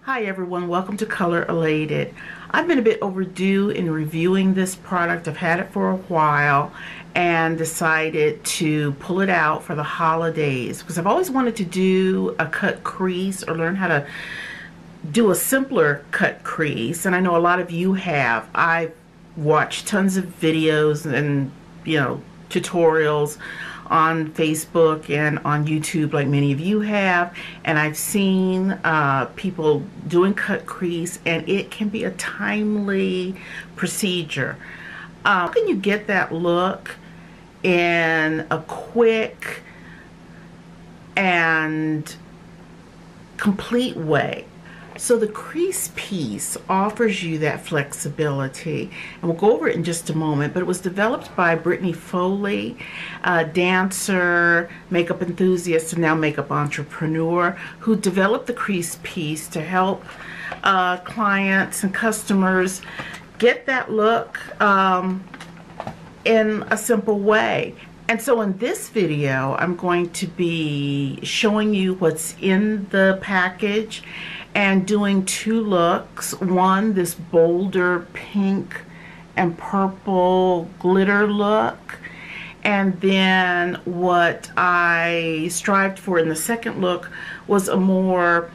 Hi everyone, welcome to Color Elated. I've been a bit overdue in reviewing this product. I've had it for a while and decided to pull it out for the holidays because I've always wanted to do a cut crease or learn how to do a simpler cut crease, and I know a lot of you have. I've watched tons of videos and tutorials on Facebook and on YouTube like many of you have, and I've seen people doing cut crease, and it can be a timely procedure. How can you get that look in a quick and complete way? So the crease piece offers you that flexibility, and we'll go over it in just a moment, but it was developed by Brittany Foley, a dancer, makeup enthusiast, and now makeup entrepreneur, who developed the crease piece to help clients and customers get that look in a simple way. And so in this video, I'm going to be showing you what's in the package and doing two looks. One, this bolder pink and purple glitter look, and then what I strived for in the second look was a more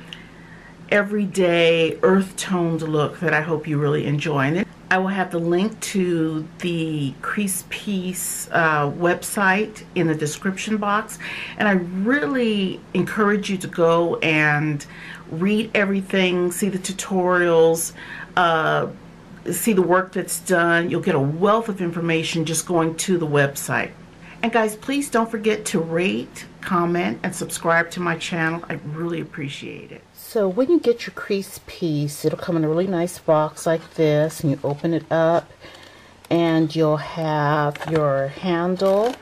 everyday earth toned look that I hope you really enjoy. And then I will have the link to the Crease Piece website in the description box, and I really encourage you to go and read everything, see the tutorials, see the work that's done. You'll get a wealth of information just going to the website. And guys, please don't forget to rate, comment, and subscribe to my channel. I really appreciate it. So when you get your crease piece, it'll come in a really nice box like this, and you open it up and you'll have your handle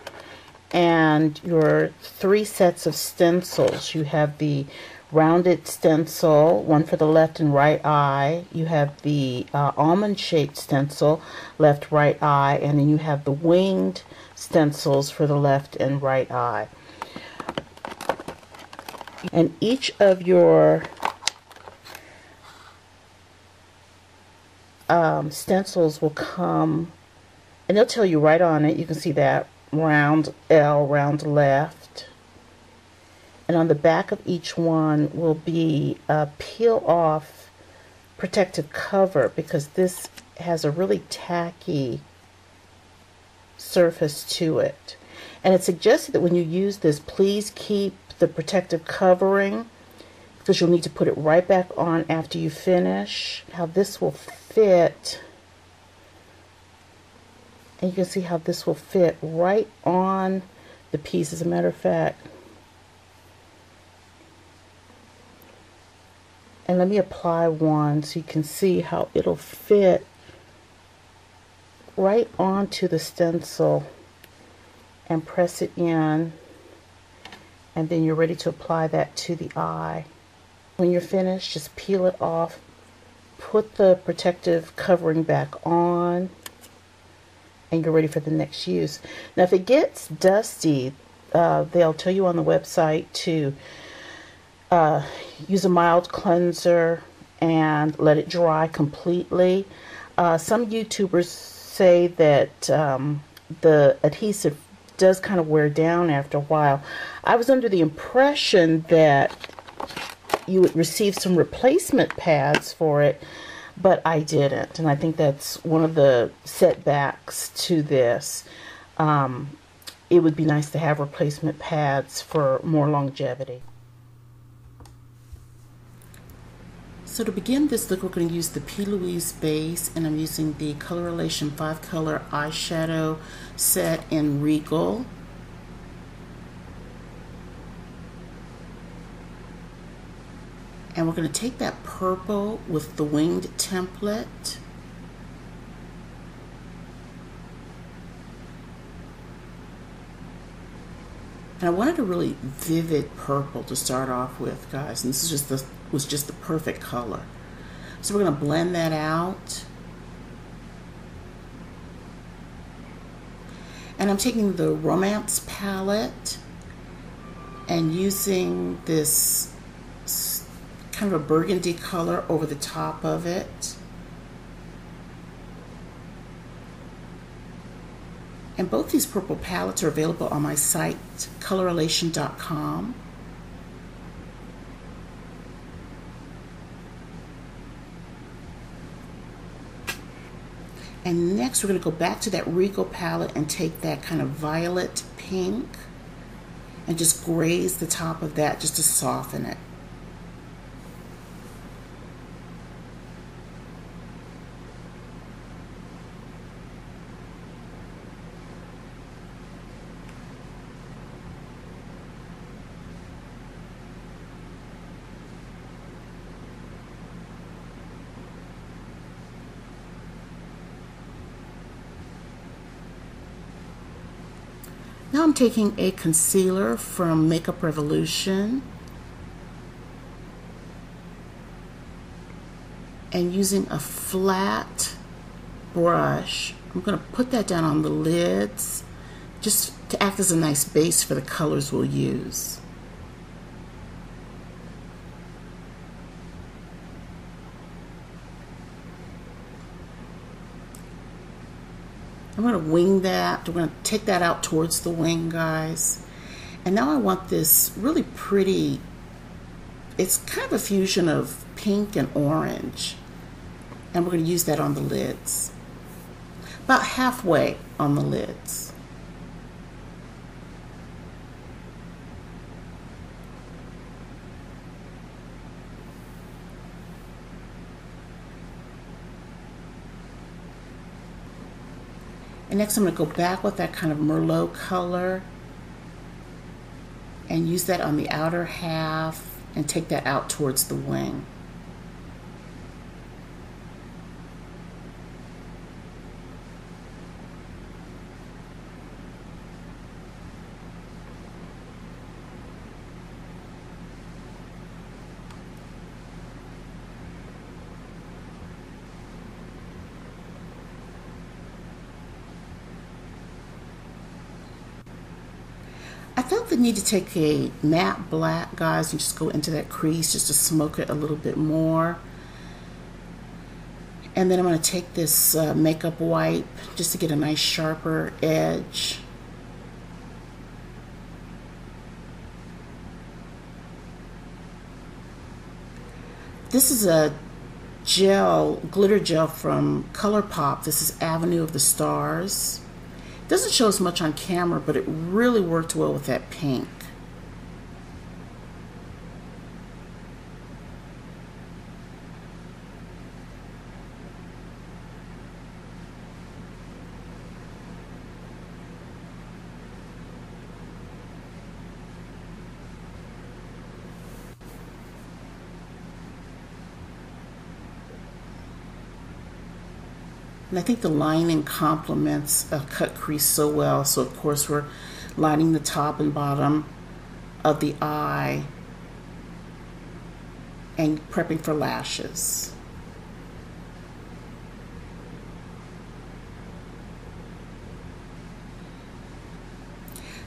and your 3 sets of stencils. You have the rounded stencil, one for the left and right eye. You have the almond shaped stencil, left, right eye, and then you have the winged stencils for the left and right eye. And each of your stencils will come, and they'll tell you right on it. You can see that round L, round left. And on the back of each one will be a peel off protective cover, because this has a really tacky surface to it. And it's suggested that when you use this, please keep the protective covering, because you'll need to put it right back on after you finish. How this will fit, and you can see how this will fit right on the piece. As a matter of fact, and let me apply one so you can see how it'll fit right onto the stencil, and press it in, and then you're ready to apply that to the eye. When you're finished, just peel it off, put the protective covering back on, and you're ready for the next use. Now if it gets dusty, they'll tell you on the website to use a mild cleanser and let it dry completely. Some YouTubers say that the adhesive does kind of wear down after a while. I was under the impression that you would receive some replacement pads for it, but I didn't, and I think that's one of the setbacks to this. It would be nice to have replacement pads for more longevity. So to begin this look, we're going to use the P. Louise base, and I'm using the Coloration 5-color eyeshadow set in Regal. And we're going to take that purple with the winged template, and I wanted a really vivid purple to start off with, guys, and this is was just the perfect color. So we're going to blend that out, and I'm taking the Romance palette and using this kind of a burgundy color over the top of it. And both these purple palettes are available on my site, colorlation.com. And next we're going to go back to that Regal palette and take that kind of violet pink and just graze the top of that just to soften it. Now I'm taking a concealer from Makeup Revolution and using a flat brush, I'm going to put that down on the lids just to act as a nice base for the colors we'll use. I'm going to wing that. We're going to take that out towards the wing, guys. And now I want this really pretty, it's kind of a fusion of pink and orange. And we're going to use that on the lids. About halfway on the lids. And next I'm going to go back with that kind of Merlot color and use that on the outer half and take that out towards the wing. I felt the need to take a matte black, guys, and just go into that crease just to smoke it a little bit more. And then I'm going to take this makeup wipe just to get a nice sharper edge. This is a gel, glitter gel from ColourPop. This is Avenue of the Stars. Doesn't show as much on camera, but it really worked well with that pink. And I think the lining complements a cut crease so well. So of course we're lining the top and bottom of the eye and prepping for lashes.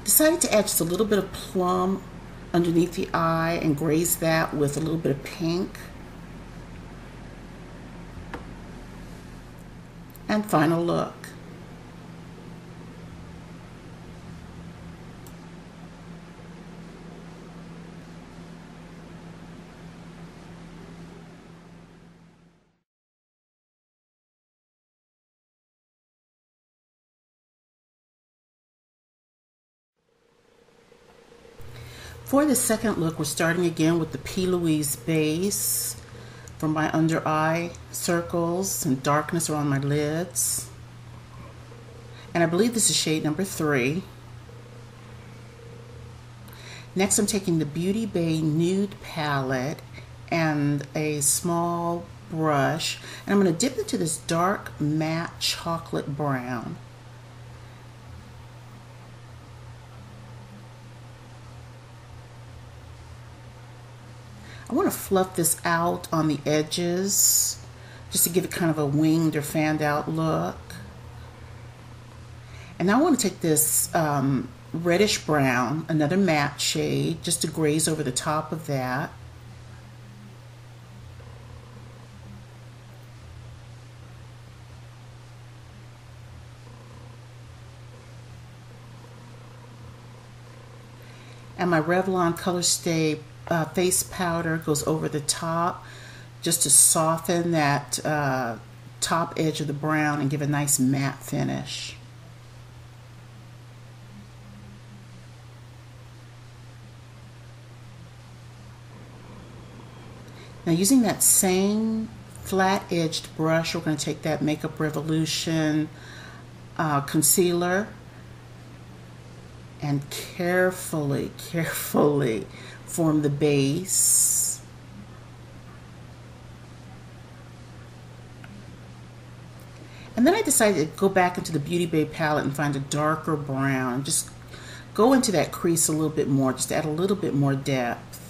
Decided to add just a little bit of plum underneath the eye and graze that with a little bit of pink. And final look. For the second look, we're starting again with the P. Louise base for my under eye circles and darkness around my lids. And I believe this is shade number 3. Next I'm taking the Beauty Bay Nude palette and a small brush, and I'm going to dip into this dark matte chocolate brown. I want to fluff this out on the edges just to give it kind of a winged or fanned out look. And now I want to take this reddish brown, another matte shade, just to graze over the top of that. And my Revlon Color Stay face powder goes over the top just to soften that top edge of the brown and give a nice matte finish. Now, using that same flat-edged brush, we're going to take that Makeup Revolution concealer and carefully form the base. And then I decided to go back into the Beauty Bay palette and find a darker brown. Just go into that crease a little bit more, just to add a little bit more depth.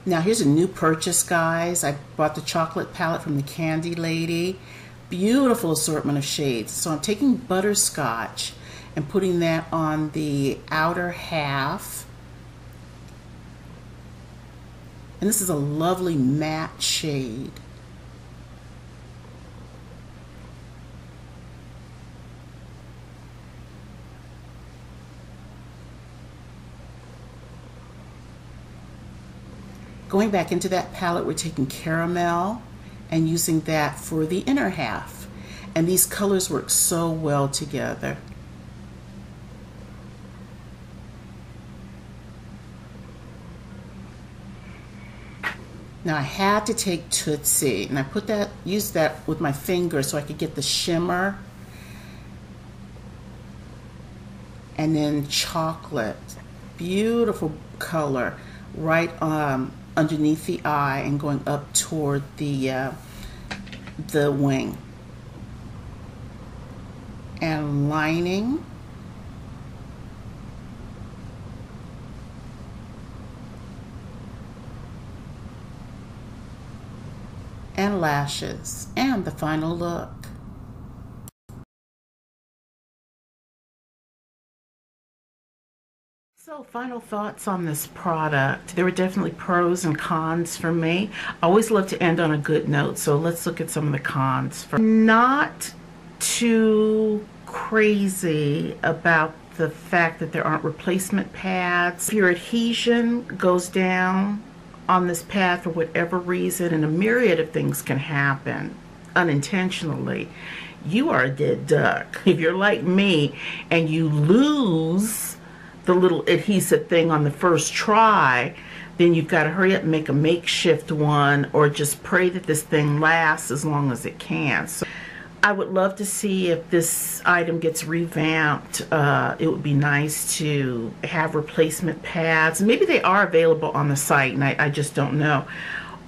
Now here's a new purchase, guys. I bought the chocolate palette from the Candy Lady. Beautiful assortment of shades. So I'm taking Butterscotch and putting that on the outer half. And this is a lovely matte shade. Going back into that palette, we're taking Caramel and using that for the inner half. And these colors work so well together. Now I had to take Tootsie, and I used that with my finger so I could get the shimmer. And then Chocolate, beautiful color, right underneath the eye and going up toward the wing. And lining. And lashes. And the final look. So, final thoughts on this product. There were definitely pros and cons for me. I always love to end on a good note, so let's look at some of the cons. Not too crazy about the fact that there aren't replacement pads. If your adhesion goes down on this pad for whatever reason, and a myriad of things can happen unintentionally, you are a dead duck. If you're like me and you lose the little adhesive thing on the first try, then you've got to hurry up and make a makeshift one, or just pray that this thing lasts as long as it can. So I would love to see if this item gets revamped. It would be nice to have replacement pads. Maybe they are available on the site and I just don't know.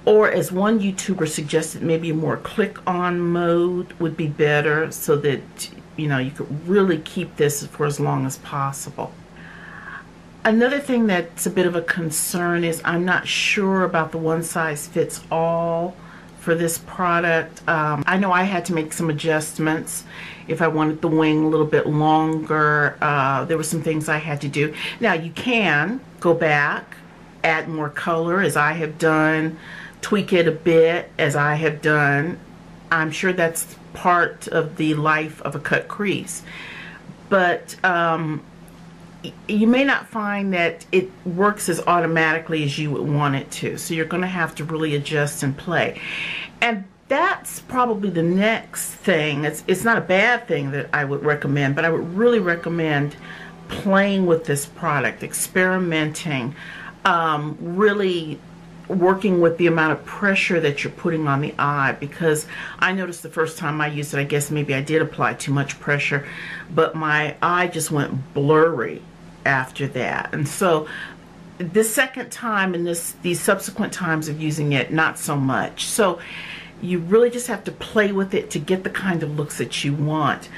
Or as one YouTuber suggested, maybe a more click-on mode would be better, so that you could really keep this for as long as possible. Another thing that's a bit of a concern is I'm not sure about the one-size-fits-all for this product. I know I had to make some adjustments if I wanted the wing a little bit longer. There were some things I had to do. Now you can go back, add more color as I have done, tweak it a bit as I have done. I'm sure that's part of the life of a cut crease. But you may not find that it works as automatically as you would want it to. So you're going to have to really adjust and play. And that's probably the next thing. It's not a bad thing that I would recommend, but I would really recommend playing with this product, experimenting, really working with the amount of pressure that you're putting on the eye, because I noticed the first time I used it, I guess maybe I did apply too much pressure, but my eye just went blurry after that. And so this second time and these subsequent times of using it, not so much. So you really just have to play with it to get the kind of looks that you want.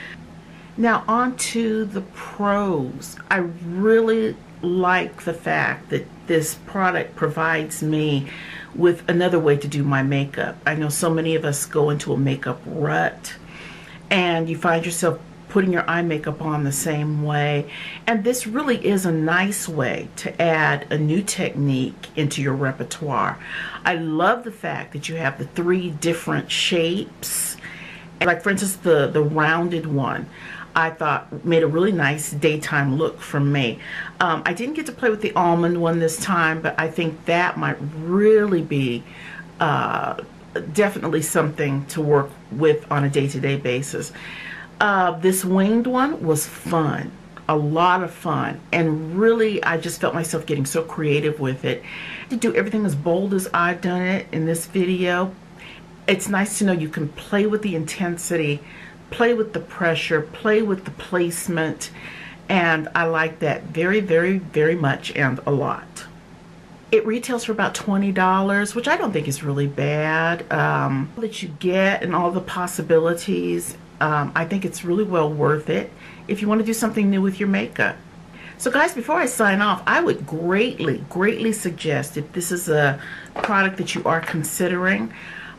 Now on to the pros. I really like the fact that this product provides me with another way to do my makeup. I know so many of us go into a makeup rut and you find yourself putting your eye makeup on the same way, and this really is a nice way to add a new technique into your repertoire. I love the fact that you have the 3 different shapes Like, for instance, the rounded one, I thought made a really nice daytime look for me. I didn't get to play with the almond one this time, but I think that might really be definitely something to work with on a day-to-day basis. This winged one was fun, a lot of fun, and really I just felt myself getting so creative with it. To do everything as bold as I've done it in this video, it's nice to know you can play with the intensity, play with the pressure, play with the placement, and I like that very, very, very much and a lot. It retails for about $20, which I don't think is really bad. That you get and all the possibilities, I think it's really well worth it if you want to do something new with your makeup. So guys, before I sign off, I would greatly suggest, if this is a product that you are considering,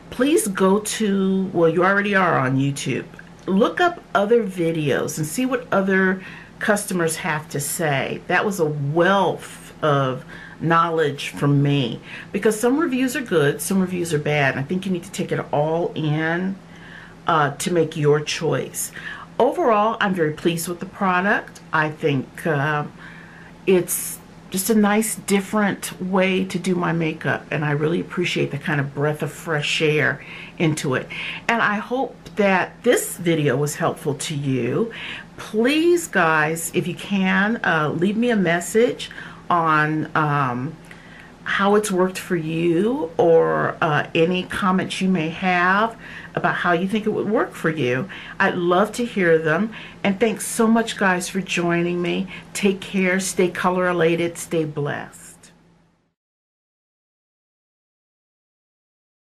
please go to, well, you already are on YouTube. Look up other videos and see what other customers have to say. That was a wealth of knowledge from me, because some reviews are good, some reviews are bad, and I think you need to take it all in to make your choice. Overall, I'm very pleased with the product. I think it's just a nice, different way to do my makeup, and I really appreciate the kind of breath of fresh air into it. And I hope that this video was helpful to you. Please, guys, if you can, leave me a message on how it's worked for you, or any comments you may have about how you think it would work for you. I'd love to hear them. And thanks so much, guys, for joining me. Take care, stay color elated, stay blessed.